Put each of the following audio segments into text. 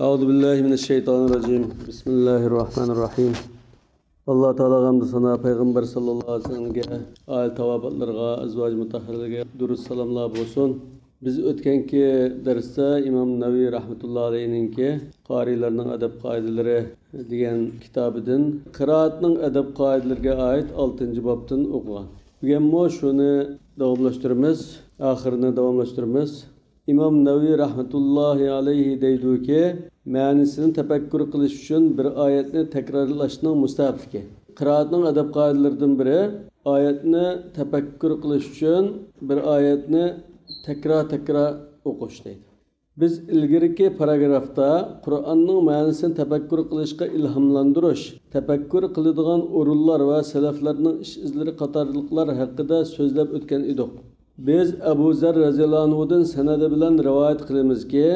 Euzu billahi mineşşeytanirracim. Bismillahirrahmanirrahim. Allah Teala hamd sana Peygamber sallallahu aleyhi ve sellem'ge, aile tavabatlarga, azvaj mutahharlarga durus salamlar bolsun. Biz o'tganki darsda İmam Navi rahmetullahi alayhinki qarilarning adab qoidalari degan kitobidan qiroatning adab qoidalariga oid 6-bobdan o'qigan. Bugun shuni davomlashtiramiz, oxirini davomlashtiramiz. İmam Navi rahmetullahi alayhi deydi ma'nisini tafakkur qilish uchun bir oyatni takrorlashning mustahabligi. Qiroatning adab qoidalaridan biri oyatni tafakkur qilish uchun bir oyatni takrar o'qish deydi. Biz ilgiriki paragrafda Qur'onning ma'nisini tafakkur qilishga ilhomlantirish, tafakkur qiladigan o'rinlar va salaflarning ish izlari qatorliqlar haqida so'zlab o'tgan edik. Biz Abu Zar radhiyallohu anhudan sanadi bilan rivoyat qilamizki,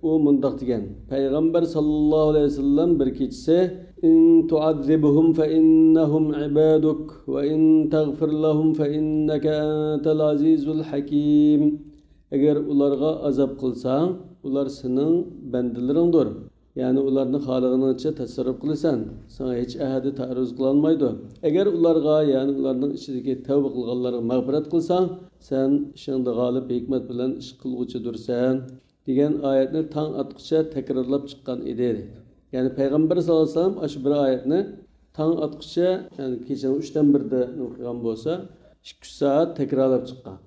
u mundoq degan: Payg'ambar sallallohu alayhi vasallam bir kechasi in tu'azzibuhum fa innahum ibaduk va in taghfir lahum fa innaka antal azizul hakim. Agar ularga azab qilsang, ular sening bandalaringdir. Yani ularni xohlaganicha tasarruf qilasan. Sana hech ahadi ta'ruz qila olmaydi. Agar ularga, yani ularning ichidagi tavba qilganlarga mag'firat qilsang, sen ishingda g'olib hikmat bilan ish qilg'uchidirsan degan oyatni tong atqicha takrorlab chiqqan edi. Yani Payg'ambar sollallohu alayhi vasallam shu bir oyatni tong atqicha, yani kechaning 3dan 1da o'qigan bo'lsa, 2 soat takrorlab chiqqan.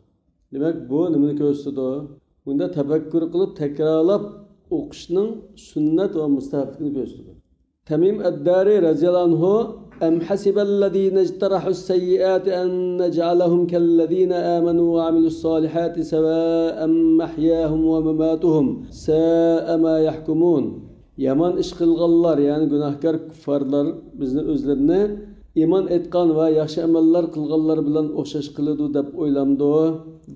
Demak, bu nimani ko'rsatadi? Bunda tafakkur qilib takrorlab o'qishning sunnat va mustahabligini ko'rsatadi. Tamim ad-Dari radhiyallohu anhu am hasiballazina ijtarahus sayyiati an naj'alahum kallazina amanu wa amilus solihati sawa'an mahyahum wa mamatuhum sa'a ma yahkumun. Yaman ish qilganlar, ya'ni gunohkor kuffarlar bizni o'zlarini iymon etgan va yaxshi amallar qilganlar bilan o'xshash qiladi deb o'ylamdi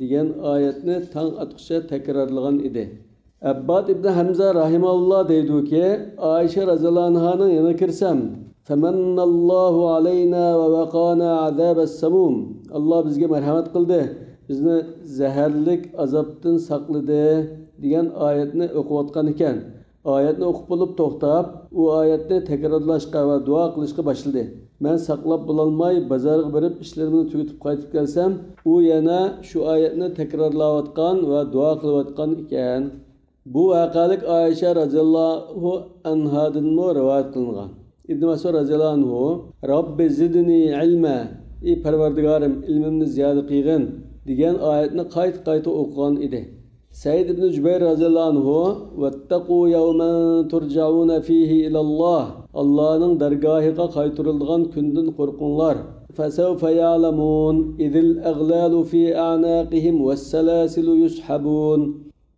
degan oyatni tong atqicha takrorlagan edi. Abbad ibn Hamza rahimahullah deydi ki, Ayşe radhiyallohu anhaning yana kirsam, "Famannallohu alayna va waqana azabas-samum." Allah bizga marhamat qildi, bizni zaharlik azobdan saqladi degan oyatni o'qiyotgan ekan. Oyatni o'qib bo'lib to'xtab, u oyatni takrorlashga va duo qilishga boshladi. Men saqlab bo'lolmay bozorga borib ishlarimni tugatib qaytib kelsam, u yana shu oyatni takrorlayotgan va duo qilayotgan ekan. Bu vaqalik Ayşe radhiyallohu anhadan rivoyat qilingan. İbn Mas'ud radhiyallohu anhu Robbi zidni ilma, ey Parvardigorim ilmimni ziyoda qilgin degan oyatni qayta o'qigan edi. Said ibn Jubayr radhiyallohu anhu vattaqu yawman turja'una fihi ilalloh, Allohning dargohiga qaytariladigan kundan qo'rqinglar. Fasawfa ya'lamun idil aghlalu fi a'naqihim was-salasilu yushabun.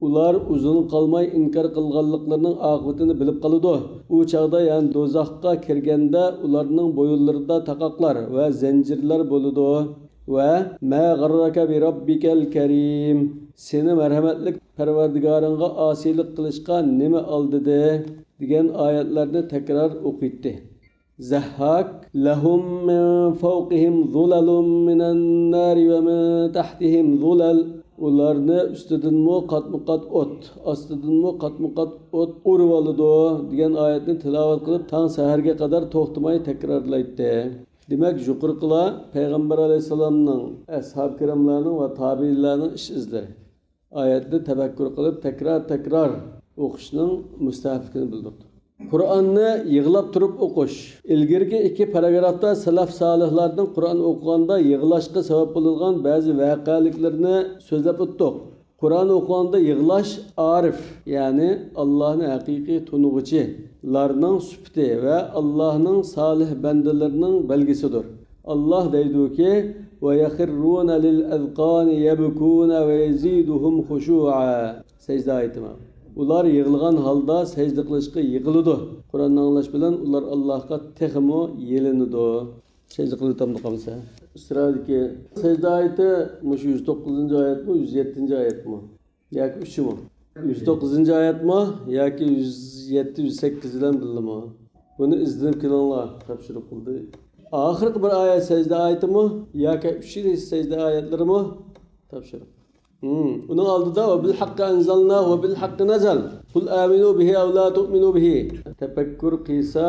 Ular uzun qalmay inkar qilganliklarining oqibatini bilib qoladi. U chaqda, yani do'zaxga kirganda ularning bo'yinlarida taqoqlar va zanjirlar bo'ladi. Va ma g'arraka bi robbikal karim. Seni marhamatlik Parvardigoringga osiylik qilishga nima oldidi degan oyatlarni takror o'qitdi. Zahhak lahum min fawqihim zulalun minan nari va min tahtihim zulal. Ularni ustidanmi qatmuqat o't, ostidanmi qatmuqat o't urib oladi degan oyatni tilovat qilib tong saharga qadar to'xtamay takrorlaydi. Demak, yuqoriqilar Payg'ambar alayhisalomning, ashab kiramlarning va tabiinlarning ish izlari. Oyatni tafakkur qilib takror o'qishning mustahabligini bildirdi. Qur'onni yig'lab turib o'qish. Ilgirgi 2 paragrafda salaf solihlarning Qur'on o'qiganda yig'lashga sabab bo'lgan ba'zi voqealiklarni so'zlab o'tdik. Qur'on o'qiganda yig'lash arif, ya'ni Allohning haqiqiy tunug'ichilarning sifati va Allohning solih bandalarining belgisidir. Allah deydi-ki: "Ve yakhirruna lil azqani yabkuna ve yaziduhum khushu'a." Secde ayeti. Ular yig'ilgan holda sajda qilishga yiqiladi. Qur'onni anglash bilan ular Allohga texmo yelinadi. Sajda qilib tamamlamasa. Sıradaki sajda oyati 109-oyatmi, 107-oyatmi? Yoki 3mi? 109-oyatmi yoki 107-108 bilan bildimi? Buni izlab kelinglar, topshiriq qildi. Oxirgi bir oyat sajda oyatimi yoki 3 sajda oyatlarimi? Topshiriq. Onun aldıda ve bil hakkı enzalna ve bil hakkı nazal. Kul aminu bihi ev la tu'minu bihi. Tefekkür qilsa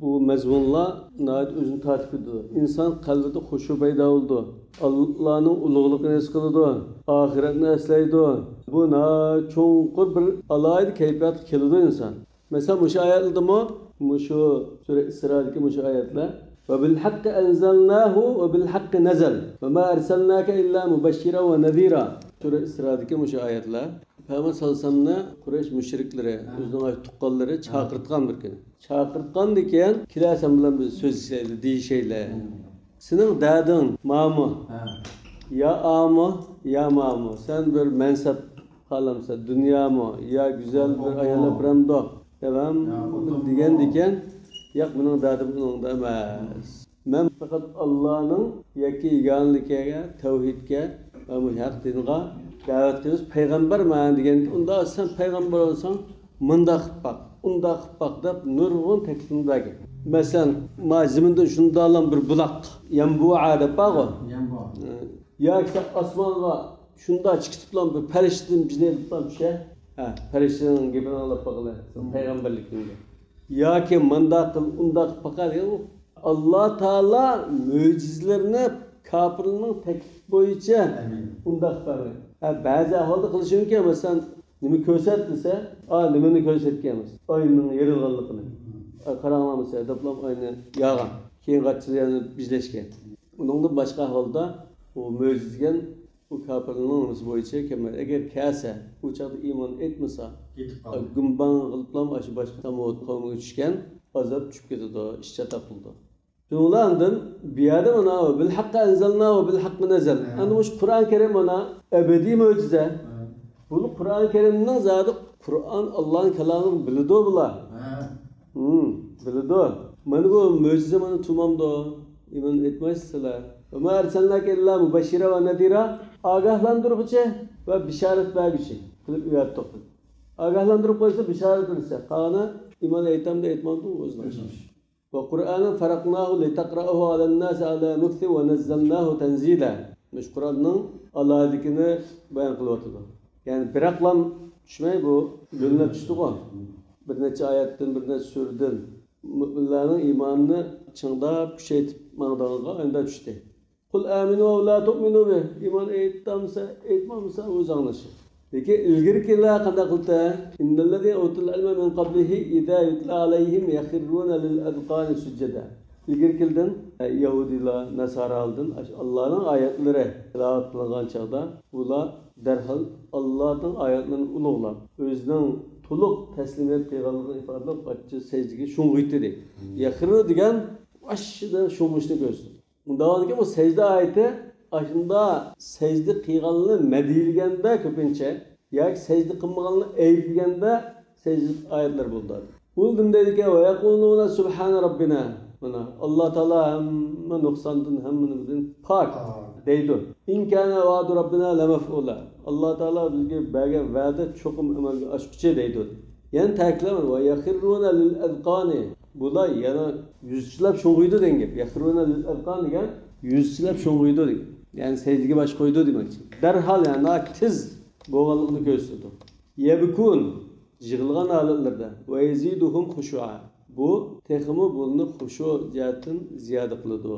bu mazmunlar nəhayət özünü tatib ediyor. İnsan qalbida xuşu paydo oldu. Allah'ın ulug'ligini his qiladi. Ahiretni eslaydi. Bu cho'nqur bir alayda kayfiyat keladi inson. Mesela mushu oyatlardami, mushu sura Isro'dagi mushu oyatlar ve bil haqqi anzalnahu ve bil haqqi nazal. Ve ma arsalnaka illa mubashshira ve nadhira. Sura Isro'dagi mushu oyatlar Peygamber sallallahu aleyhi ve sellem'ne Kureysh müşrikleri, özünün tuqqanları çağırtkan bir gün. Çağırtkan diken kilasen bilen bir söz işleydi, deyişeyle. Senin dadın mamı, ya amı, ya mamı. Sen bir mensap kalamsa, dünya mı, ya güzel bir ayala bremdo. Devam diken, yak bunun dadı bunun da emez. Ben fakat Allah'ın yaki iganlıkaya, tevhidke ve muhaq dinga davet qilish payg'ambarman degan unda sen payg'ambar olsan mundaq bak undaq bak deb nurg'un taklifni bergan. Masalan, maziminda shundoq bir buloq yambu'a deb baqo. Yoki osmonga shundoq chiqib bir farishtadan jinelib şey. Ha, farishtaning gapini olib baqlar. Payg'ambarlikning. Yoki mundaq qil undaq baqar. Allah Taala mo'jizalarini kafirning taklif bo'yicha undaq bergan. Ba'zi ahvolda qilishi mumkin, masalan, nima ko'rsatsa, nimani ko'rsatganmiz. Oyning yerilganligini. Qaranglamasa, doplam oyni yog'an. Keyin qatchilarni bizlashgan. Uningdan boshqa ahvolda u mo'jizgan u kafirning nimasi bo'yicha kimlar agar kelsa, u chaqda iymon etmasa, gumban qiliblam shu boshqa tamot qavmiga tushgan, azob tushib ketadi, ishcha topildi. Şunlardan bir yerde ona bil hakkı enzelna ve bil hakkı nezel. Yani bu Kur'an-ı Kerim ona ebedi mucize. Bunu Kur'an-ı Kerim'den zaten Kur'an Allah'ın kelamını bildi bular. Bildi. Bana bu mucize bana tumamdı. İman etmezseler. Ve ma ersenlake illa mubashira ve nadira. Agahlandırıcı ve bişaret verici. Kılıp üyet toplu. Agahlandırıp koysa bişaret verirse. Kana iman eğitim de etmezdi o yüzden. وقرآنا فرقناه لتقرأه على الناس على مكث ونزلناه تنزيلا. Mş Kur'an'ın Allah'a dikini bayan kılıyordu. Yani bıraklan düşmey bu gönlüne düştü o. Bir neçe ayetten bir neçe süreden müminlerin imanını çıngdap küçeytip mağdağına önde düştü. Kul aminu ve la tu'minu bih. İman etmemse o anlaşır. Peki ilgirkiler kadar kılta innellezîne utul ilme min qablihi izâ yutla aleyhim yakhirrûne lil azqâni succeda. İlgirkilden Yahudiler, Nasaralı'dan Allah'ın ayetleri tilavet kılıngan çağda ular derhal Allah'ın ayetlerini ulug'lar. Özünün to'liq teslimiyet qilganligini ifodalab qattiq secdega sho'ng'iydi deydi. Yakhirru degan ashida sho'ng'ishni ko'rsatdi. Undagi bu secde ayeti aslında secde qilganini madilganda ko'pincha yoki secde qilmaganini ayblaganda secde oyatlar bo'ldi. Buldum dediki ve yaquluna subhana rabbina. Mana Allah Taala hamma nuqsondan hammamizdan pak deydi. In kana va'du rabbina lamaf'ula. Allah Taala bizga bergan va'da cho'qim amalga oshguchi deydi. Yani ta'kidlama ve yakhiruna lil azqani. Bular yana yuzchilab sho'ng'iydi degan. Yakhiruna lil azqani degan yuzchilab sho'ng'iydi degan. Yani secdege baş koydu demek için. Derhal yani tiz boğalıkını gösterdi. Yebkun jığılgan halatlarda ve yeziduhum huşu'a. Bu tekimi bulunu huşu cihetin ziyade kılıdı.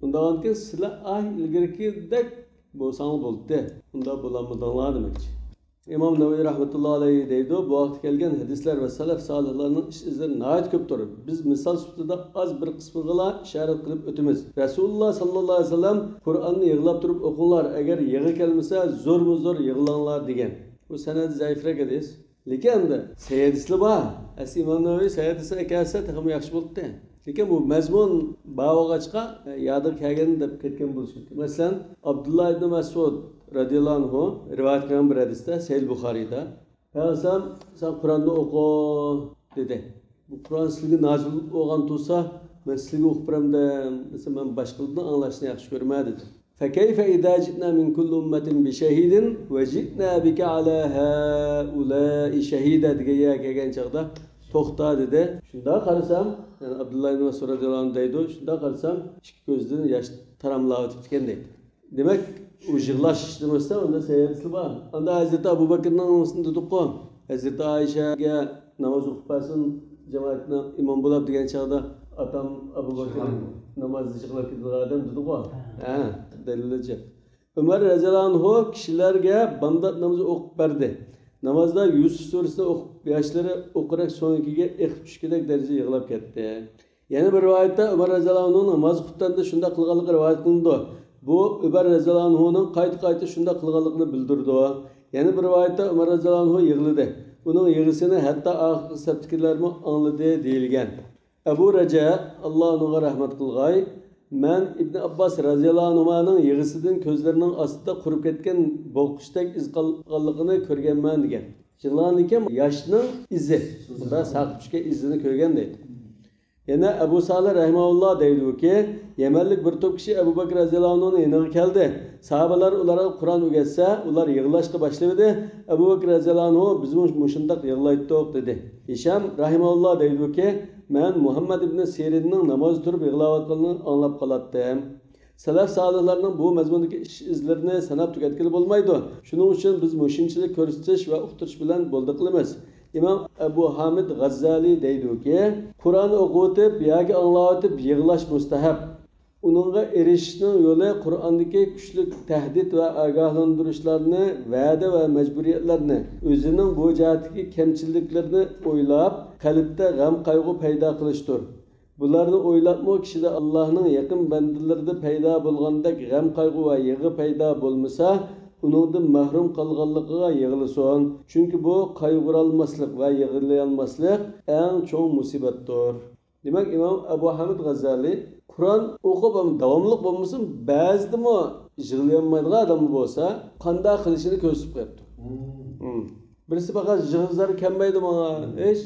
Bundan ki silah ilgirki dek bolsanı buldu. Bunda bulamadığınlar demek için. İmam Nevevi rahmetullahi aleyhi deydi. Bu vakti gelgen hadisler ve salaf salihlarının iş izleri nahayet köptür. Biz misal sütüde az bir kısmıgıla işaret kılıp ötümüz. Resulullah sallallahu aleyhi ve sellem Kur'an'ı yığılap durup okunlar. Eğer yığı gelmese zor mu zor yığılanlar degen. Bu senedi zayıfrak ediyiz. Lekin de seyyidisli var. İmam Nevevi seyyidisi ekelse takımı yakşı buldu de. Lekin bu mezmun bağıgaçka yadır kelgeni de ketken buluştu. Mesela Abdullah ibn Mesud radıyallahu anhu rivayet kılan bir hadiste Seyyid Bukhari'de Peygamber sen Kur'an'ı oku dedi. Bu Kur'an sizge nazil olgan tulsa ben sizge okup da mesela ben başkalarından anlaşını yaxşı görmeye dedi. فَكَيْفَ اِذَا جِئْنَا مِنْ كُلُّ اُمَّةٍ بِشَهِيدٍ وَجِئْنَا بِكَ عَلَى هَؤُلَاءِ شَهِيدًا diye gelgen çağda toxta dedi. Şunda qarasam, yani Abdullah ibn Mesud radıyallahu anh deydi. Şunda qarasam, iki gözden yaş taramlağı ötüp deydi. Demek o jığlaş işlemezse onda seyyidisi var. Onda Hazreti Abu Bakır'ın anısını tutup koyun. Hazreti Ayşe'ge namaz o'qib bersin, jamoatni imom bo'lib degan chog'da atam Abu Bakr namozda yig'lab ketgan odam dedi-ku. Ha, dalilicha. Umar radhiyallohu anhu kishilarga bomdod namozi o'qib berdi. Namozda Yusuf surasini o'qib, yoshlari o'qirak so'ngiga eqib tushgandek darajada yig'lab ketdi. Yana bir rivoyatda Umar radhiyallohu anhu namoz o'qitganda shunday qilganligi rivoyat qilindi. Bu Umar radhiyallohu anhuning qayta-qayta shunday qilganligini bildirdi. Yana bir rivoyatda Umar radhiyallohu anhu yig'ladi. Uning yig'isini hatto oxirgi sabtkilarmi angladi deyilgan. Abu Raja Alloh unga rahmat qilg'ay, men Ibn Abbas radhiyallohu anhuning yig'isidan ko'zlarining ostida qurib ketgan bo'qishdek iz qolganligini ko'rganman degan. Yig'langan yoshning izi, bunda saqib tushgan izini ko'rgan deydi. Yana Abu Salih rahimahulloh deydi-ki, Yamanlik bir to'p kishi Abu Bakr radhiyallohu anhuning yoniga keldi. Sahobalar ularga Qur'on o'rgatsa, ular yig'lashga boshladi. Abu Bakr radhiyallohu anhu biz mushundaq yig'laydik dedi. Hisham rahimahulloh deydi-ki, men Muhammad ibn Sirinning namoz turib yig'layotganini anglab qolatdim. Salaf solihlarning bu mazmundagi ish izlarini sanab tugatgili bo'lmaydi. Shuning uchun biz mushunchilik ko'rsatish va uqtirish bilan bo'ldi qilamiz. İmam Ebu Hamid G'azzali deydi-ki, Qur'on o'qitib yoki anglatib yig'lash mustahab. Uningga erishishning yo'li Qur'ondagi kuchli tahdid va ogohlantirishlarni, va'da va majburiyatlarni, o'zining bu jihatdagi kamchiliklarni o'ylab, qalbda g'am qayg'u paydo qilishdir. Bularni o'ylabmi kishida Allohning yaqin bandalarida paydo bo'lgandek g'am qayg'u va yig'i paydo bo'lmasa, uningdan mahrum qolganligiga yig'ilsin. Chunki bu qayg'urolmaslik va yig'ilolmaslik eng cho'ng musibatdir. Demak, Imom Abu Hamid G'azzali Qur'on o'qib davomli bo'lmasin, ba'zidami yig'layolmaydigan odam bo'lsa, qanday qilishini ko'rsatib qo'yibdi. Birisi faqat yig'izlari kelmaydi menga, hech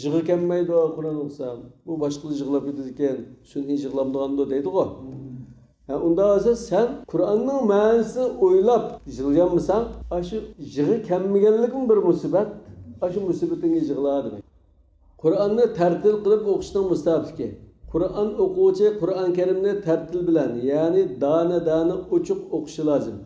yig'i kelmaydi Qur'on o'qisam. Bu boshqa yig'lab ketadi ekan, shuni yig'lamdiganda deydi-ku. Unda olsa sen Qur'onning ma'nosini o'ylab yig'layanmisan, shu yig'i kelmaganliging bir musibat, shu musibatingga yig'la demak. Qur'onni tartil qilib o'qishning mustahabligi. Qur'on o'quvchi Qur'on Karimni tartil bilan, ya'ni dana-dana ochiq o'qishi lozim.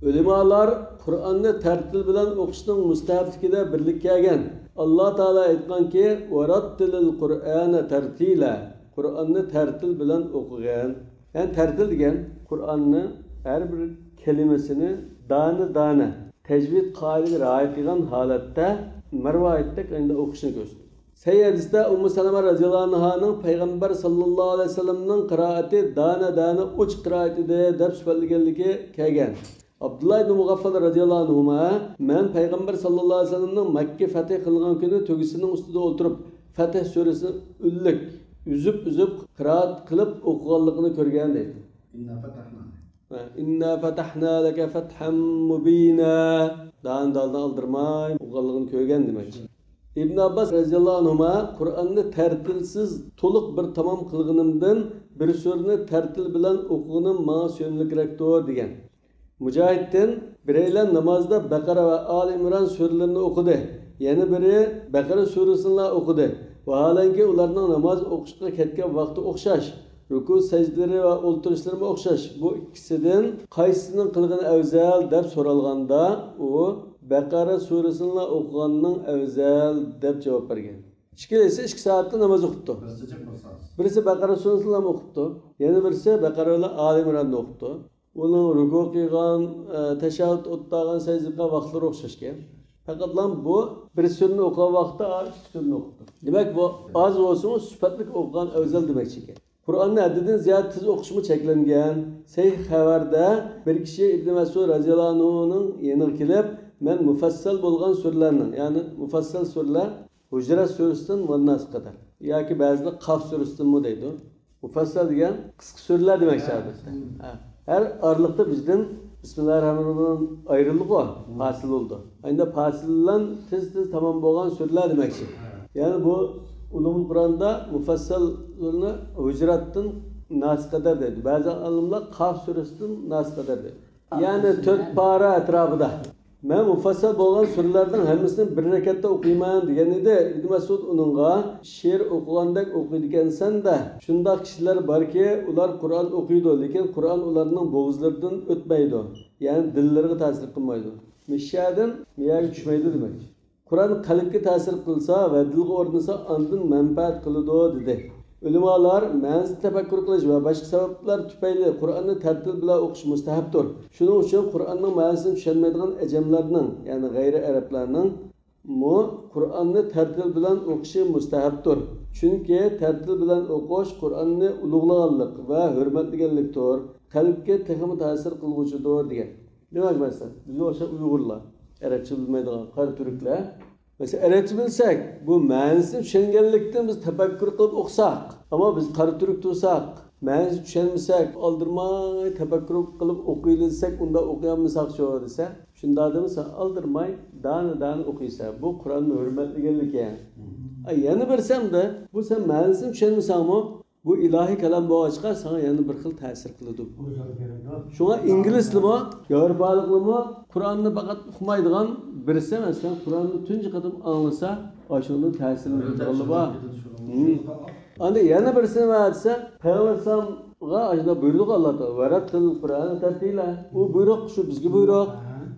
Ulamolar Qur'onni tartil bilan o'qishning mustahabligida birlik kelgan. Alloh taolo aytganki, "Varattilil Qur'ana tartila." Qur'onni tartil bilan o'qigan. Yani tartil degan Qur'onni har bir kelimasini dana-dana tajvid qoidasiga rioya qilgan holatda marvoyatda endi o'qishni ko'rsatdi. Sahih hadisda Ummu Salama radhiyallohu anhaning payg'ambar sallallohu alayhi vasallamning qiroati dana-dana uch qiroati deb sifatlaganligi kelgan. Abdullah ibn Mughaffal radhiyallohu anhu men payg'ambar sallallohu alayhi vasallamning Makka fath qilgan kuni tugisining ustida o'tirib Fath surasini ullik üzüp qiraat qilib o'qiganligini ko'rgan deydi. Inna fatahna laka fathan mubina. Daldan aldirmay o'qiganligini ko'rgan demak. İbn Abbas radhiyallohu anhu Qur'onni tartilsiz to'liq bir tamom qilganimdan bir surani tartil bilan o'qiganim menga so'nlikrakdir degan. Mujohiddan biraylar namozda Baqara va Ali Imron suralarini o'qidi. Yana biri Baqara surasini o'qidi. Vaholanki ularning namoz o'qishga ketgan vaqti o'xshash, ruku sajdalari va o'ltirishlari o'xshash. Bu ikkisidan qaysisining qilgani afzal deb so'ralganda, u Baqara surasini o'qiganning afzal deb javob bergan. Ikkisi 2 soatda namoz o'qibdi. Birisi Baqara surasini o'qibdi, yana birisi Baqara va Ali Imronni o'qibdi. Uning ruku qilgan, tashahhud o'tgan, sajda qilgan vaqtlari o'xshashgan. Fakat bu bir sürünü okuyan vaxtda sürünü okudu. Demek bu az olsun süpetlik okuyan özel demek çeker. Kur'an'ın haddinden ziyade tez okuşumu çeklengen. Sahih haberde bir kişi İbn Mesud radhiyallohu anhu'nun yenir kilip men mufassal bo'lgan surlarning, ya'ni mufassal surlar Hujurat surasidan Vannas kadar. Yoki ba'zida Qaf surasidan mu deydi. Mufassal degan qisqa surlar demek şahidi. Her aralıkta bizden Bismillahirrahmanirrahim ayrılık o, fasil oldu. Aynı fasilden tez tamam bo'lgan surlar demekçi. Yani bu Ulumul Kur'an'da mufassal surunu Hujurat'tan Nas kadar dedi. Bazı alimler Qaf surasidan Nas kadar dedi. Yani 4 para etrafında. Men mufassal bo'lgan surlardan hammasini bir rekatda o'qiyman deganida Ibn Mas'ud uningga she'r o'qigandek o'qiydigansan-da. Shunday kishilar borki, ular Qur'on o'qiydi, lekin Qur'on ularning bo'g'izlaridan o'tmaydi. Ya'ni dillariga ta'sir qilmaydi. Mishyadan miyaga tushmaydi demak. Kur'an qalbga ta'sir qilsa va dilga o'rnasa, ondan manfaat qiladi dedi. Ulamolar ma'nisi tafakkur qilish va boshqa sabablar tufayli Qur'onni tartil bilan o'qish mustahabdir. Shuning uchun Qur'onning ma'nosini tushunmaydigan ajamlarning, ya'ni g'ayri arablarning Qur'onni tartil bilan o'qishi mustahabdir. Chunki tartil bilan o'qish Qur'onni ulug'laganlik va hurmatlaganlikdir. Qalbga texmi ta'sir qiluvchidir degan. Demak, masalan, biz o'sha Uyg'urlar, arabcha bilmaydigan qari turklar, mesela arabcha bilsak, bu ma'nosini tushunganlikdan biz tafakkur qilib o'qisak, ammo biz qari turk tursak, ma'nosini tushunmasak, oldirmay tafakkur qilib o'qiylik, unda o'qiyolmasak shu desa, shunda demasa oldirmay dana o'qiysa, bu Qur'onni hurmatlaganlik yani. Yana birsam-da, bu sen ma'nosini tushunmasangmi, bu ilahi kalam bo'g'achqa sana yana bir xil ta'sir qiladi. Shunga ingliz tilimi, yevropalikmi Qur'onni faqat o'qimaydigan birisi masalan Qur'onni tunji qatim anglasa, ashundan ta'sirini qiladi bor. Anda yana birisini aytsa, Payg'ambarga ajda buyruq Alloh taolo varattil Qur'onni tartila. U buyruq shu bizga buyruq.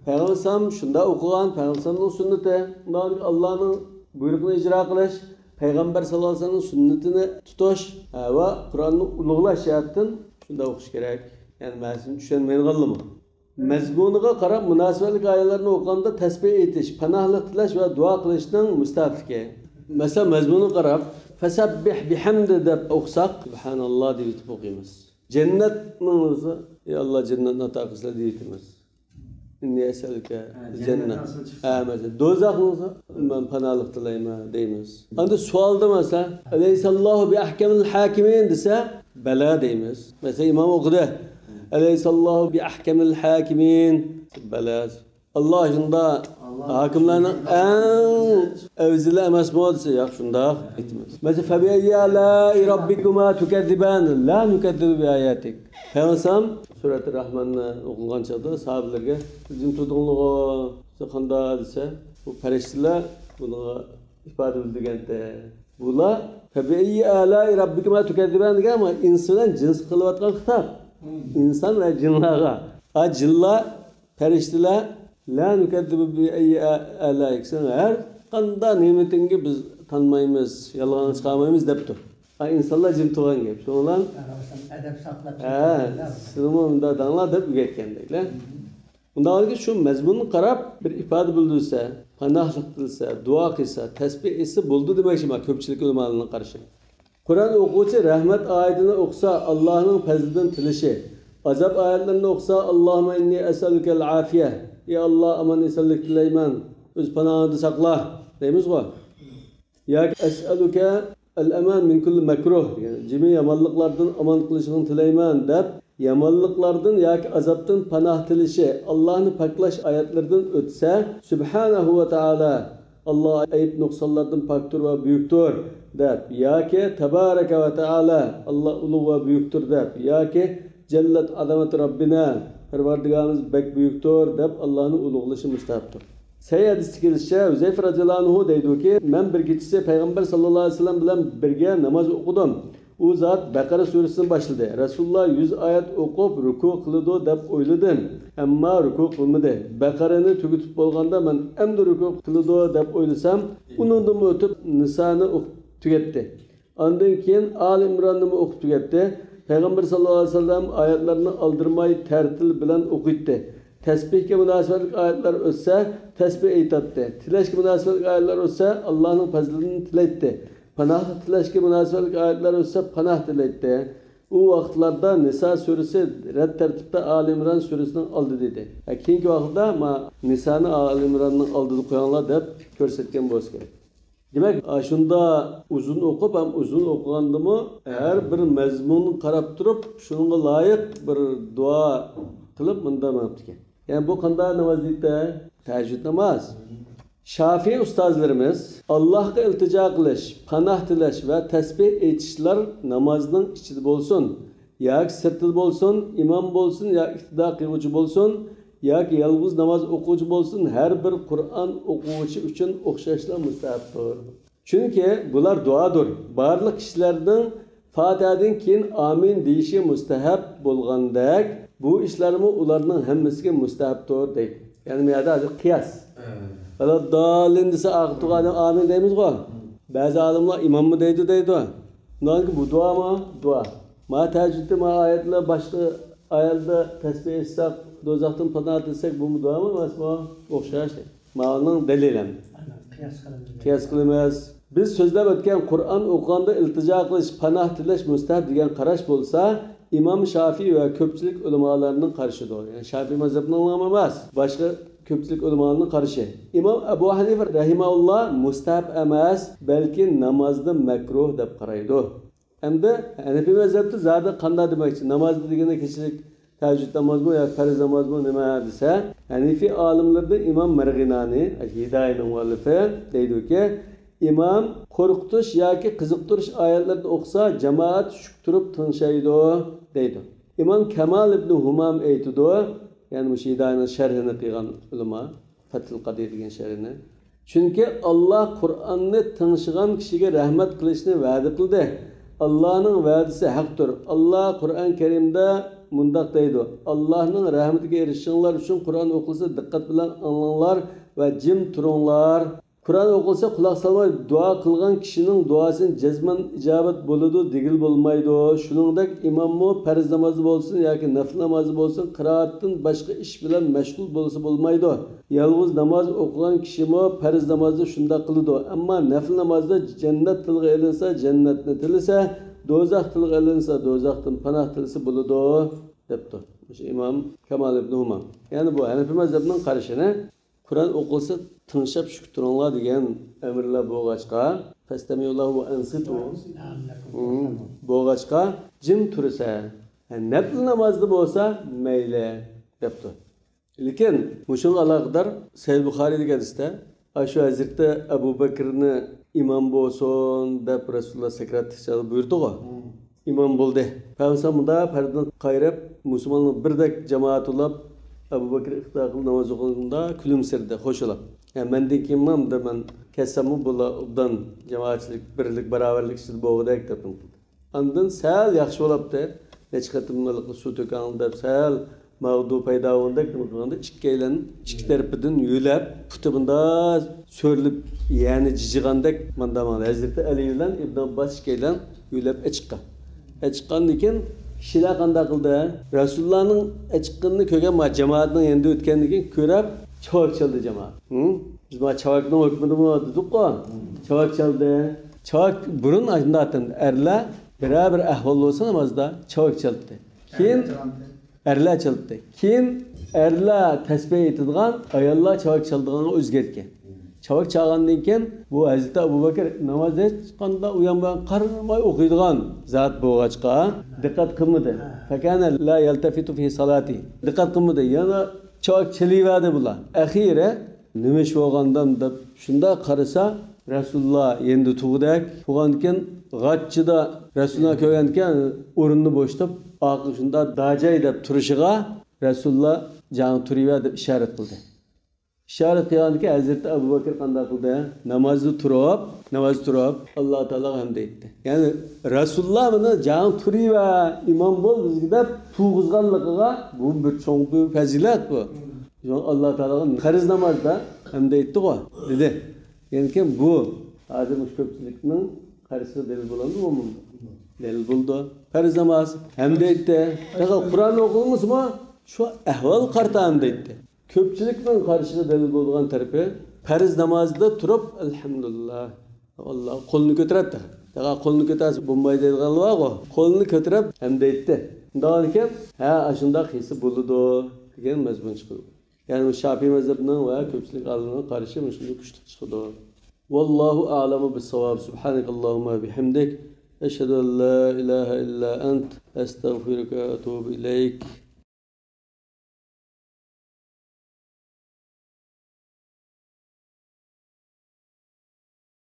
Payg'ambar shunda o'qigan, Payg'ambarning sunnati, undan Allohning buyruqini ijro qilish. Peygamber sallallahu aleyhi ve sellem'in sünnetini tutuş ve Kur'an'ı ulug'lash şartın shunda o'qish kerak. Yani ma'nosini tushunmaydigan qaldimi? Mazmuniga qarab munosabatli oyatlarni o'qiganda tasbih aytish, panohlik tilash va duo qilishning mustahabligi. Masalan, mazmuniga qarab fasabbih bihamdi deb o'qisak, subhanalloh deb o'qiymiz. Jannatning o'zi, ey Alloh jannatni ato qilsa deymiz. İnni eselke cennet. Mesela do'zaxni men panohlik tilayman deymiz. Endi savolda mesela Aleyhissallahu bi ahkamil hakimin desa, bala deymiz. Mesela imom o'qidi. Aleyhissallahu bi ahkamil hakimin. Bala. Allah shunda hakimlarning eng avzili emas bo'lsa, yo'q shunda aytamiz. Mesela fa bi ayyi rabbikuma tukazziban la nukazzibu bi ayatik. Payg'ambar Surat-ı Rahman'ı okungan çağda sahabelerge bizim tutduğunluğu qanda dese bu periştiler bunu ifade edildigende bular tabi'i alai rabbikuma tukazziban degan ama insan cins qilayotgan xitob inson va jinlarga jinlar periştiler la nukazzibu bi ayyi alai har qanday ne'matingga biz tanmaymiz yolg'on chiqarmaymiz debdi. İnsanlar jim turgan gap. Şo'lan adab saqlab. Sinimda danglar deb o'rgatgandeklar. Bundan ki şu mazmunni qarab bir ifade bildirsa, panohlik qilsa, duo qilsa, tasbih etsa bo'ldi demoqchi men ko'pchilik ulamolarning qarashi. Qur'on o'quvchi rahmat oyatini o'qisa, Allohning fazlidan tilishi. Azab oyatlarini o'qisa, Allohumma inni as'aluka al-afiya. Ey Alloh, aman esanlik tilayman. O'z panohingda saqla deymiz-ku. Yoki as'aluka el-eman min kulli makruh. Yani cimi yamanlıklardan aman kılışını tilayman deb yamanlıklardan yoki azaptan panoh tilishi, Allohni paklash oyatlardan o'tsa, subhanahu va taala Alloh ayb nuqsonlardan pokdir va buyukdir deb yoki tabaraka va taala Alloh ulug' va buyukdir deb yoki jallat azamat robbina Parvardigorimiz bek buyukdir deb Allohni ulug'lashi mustahabdir. Sayyid istikilişçe Hüzeyfe radıyallahu anhu deydi ki ben bir gecesi Peygamber sallallahu aleyhi ve sellem bilen birge namaz okudum. O zat Bakara suresini başladı. Resulullah 100 ayet okup ruku kılıdı deb oyladım. Ama ruku kılmadı. Bakara'nı tüketip bolganda ben emdi ruku kılıdı deb oylasam onundan ötüp Nisa'nı tüketti. Ondan keyin Ali İmran'ı okup tüketti. Peygamber sallallahu aleyhi ve sellem ayetlerini aldırmayı tertil bilen okuydu. Tesbihga munosabatli oyatlar o'tsa, tasbih aytadi. Tilashga munosabatli oyatlar o'tsa, Allohning fazlini tilaydi. Panoh tilashga munosabatli oyatlar o'tsa, panoh tilaydi. U vaqtlarda Nisa surasi rad tartibda Ali Imron surasining oldida dedi. Keyingi vaqtda Nisani Ali Imronning oldida qo'yinglar deb ko'rsatgan bo'lsa kerak. Demak, shunda uzun o'qib ham uzun o'qigandimi, har bir mazmunni qarab turib, shunga loyiq bir duo qilib bunda ma'nopti. Yani bu qanday namoz deydi? Tahajjud namoz. Şafii ustozlarimiz Allohga iltijo qilish, panoh tilash va tasbih aytishlar namozning ichida bo'lsin, yoki sirtida bo'lsin, imom bo'lsin, yoki iqtido qiluvchi bo'lsin, yoki yolg'iz namoz o'quvchi bo'lsin, har bir Qur'on o'quvchi uchun o'xshashlar mustahabdir. Chunki bular duodir. Barliq kishilarning Fatihadan keyin amin deyishi mustahab bo'lgandek, bu ishlarmi ularning hammasiga mustahabdir deydi. Yani bu yerda qiyas. Dalin dese aqtuğa adam amin deymiz go. Bazı alimler imam mı deydi. Nanki bu dua mı? Dua. Ma tecrüde ma ayetler başka ayette tesbih etsek, dozaqdan panoh dilsek bu dua mı? Masma o'xshash. Ma'nının dalilan. Qiyas qilamiz. Biz so'zlab o'tgan Qur'on o'qiganda iltijo qilish, panoh tilash mustahab degan qarash bo'lsa, İmam Şafii ve köpçülük ulemalarining qarshidir. Yani Şafii mazhabining emas, boshqa köpçülük ulemalarining qarshi. İmam Abu Hanifa rahimahullah mustahab emas, balki namozda makruh deb qaraydi. Hamda Hanafi mazhabida zada qanday demoqchi? Namozda deganda kechilik tahajjud namozmi yo farz namozmi nima desa, Hanafi olimlarda İmam Marg'inani, Hidoyatning muallifi deydi-ki, İmam qo'rqitish yoki qiziqtirish oyatlarni o'qisa, jamoat shuk turib tinchaydi deydi. İmam Kamal ibn Humam aytdi, ya'ni bu Hidoyatning sharhini qilgan ulamo, Fathul Qadir degan sharhini. Chunki Alloh Qur'onni tinshigan kishiga rahmat qilishni va'da qildi. Allohning va'dasi haqdir. Alloh Qur'on Karimda mundaq deydi: Allohning rahmatiga erishinglar uchun Qur'on o'qilsa diqqat bilan anglanglar va jim turinglar. Kur'an okulsa kulak salmay dua kılgan kişinin duasının cezmen icabet buludu, digil bulmaydı. Şunundak imam mı perz namazı bolsun ya ki nafil namazı bolsun, kıraatin başka iş bilen meşgul bolsa bulmaydı. Yalnız namaz okulan kişi mi perz namazı şunda kılıdı. Ama nafil namazda cennet tılgı elinse cennetine tilise, dozak tılgı elinse dozaktan panah tilisi buludu. Depti. İmam Kemal ibn Humam. Yani bu Hanefi mezhebinin karşına Kur'an okulsa tinchab shuk turinglar degan amirlar bo'lg'achqa, fastamiyullahu va ansitu bo'lg'achqa jim tursa, nafl namozda bo'lsa mayli debdi. Lekin mushun aloqador Sahih Buxoriy degan hadisda shu Hazrati Abu Bakrni imom bo'lsin deb Rasululloh sakratishni buyurdi-ku. İmam bo'ldi. Payg'ambar fardan qayrab musulmonlar birdek jamoat ulab Abu Bakr iqtidorli namoz o'qiganda kulimsirdi, qo'shilib. Yani mendeki imam da men kesamı bulan cemaatçilik, birlik, beraberlik ichida bo'g'dak debdim. Ondan sal yaxshi bo'libdi. Necha qatimlik suv to'kanida sal mavdu paydo bo'lganda ikki tarafidan yo'lab, puti bunda so'rilib, ya'ni jijigandek manda Hazrati Ali bilan Ibn Abbas ikkilan yo'lab chiqqan lekin kishilar qanday qildi? Rasulullohning chiqqanini ko'rgan jamoatning endi o'tgandan keyin ko'rib Çavak çaldı cemaat. Biz bana çavaktan hükmünü mü dedik o? Çavak çaldı. Çavak burun aslında atın. Erle beraber ahvallı olsa namazda çavak çaldı. Kim? Erle çaldı. Kim? Erle tesbih ettiğin ayallah çavak çaldığını özgerken. Çavak çalgandan keyin bu Hazreti Abu Bakr namazda çıkanda uyanmayan qarmay o'qiydigan zat bo'lg'achqa diqqat qilmadi. Fakana la yaltafitu fi salati. Diqqat qilmadi. Yana Çavak çeliverdi bular. Ahire nima bo'lgandan deb shunda qarasa Rasululloh endi tug'dak. Tug'andan g'achchida Rasululloh ko'rgandan o'rinni bo'shlab, oqib shunda dajay deb turishiga Rasululloh jan turiverdi deb ishorat qildi. Ishorat qilgandan Hazrati Abu Bakr qanday qildi? Namozda turib Alloh taolo hamd etdi. Ya'ni Rasululloh buni jan turiver imom bo'l bizga deb tug'izganligiga bu bir cho'ng bir fazilat bu. Allah Teala'nın farz namazda hamd etdi-ku dedi. Yani ki bu adım köpçülükning qarshisi delil bo'ladi mı? Delil bo'ldi. Farz namaz hamd etdi. Qur'on o'qilmasmi? Shu ahvol qarta hamd etdi. Köpçülükning qarshisi delil bo'lgan tarafi farz namozda turib alhamdulillah Allah qo'lni ko'taradi. Daga qo'lni ko'tarsa bo'lmaydi degan lo'g'o. Qo'lni ko'tarib hamd etdi. Undan keyin shunda hisi bo'ladi degan mazmun chiqdi. Yani Şafii mezhebinden veya köpçülük alimine karşı şunu güçlük çıkdı. Vallahu a'lamu bis-savab. Subhanakallahumma bihamdik. Eşhedü en la ilahe illa ent. Estağfiruke ve etûbü ileyk.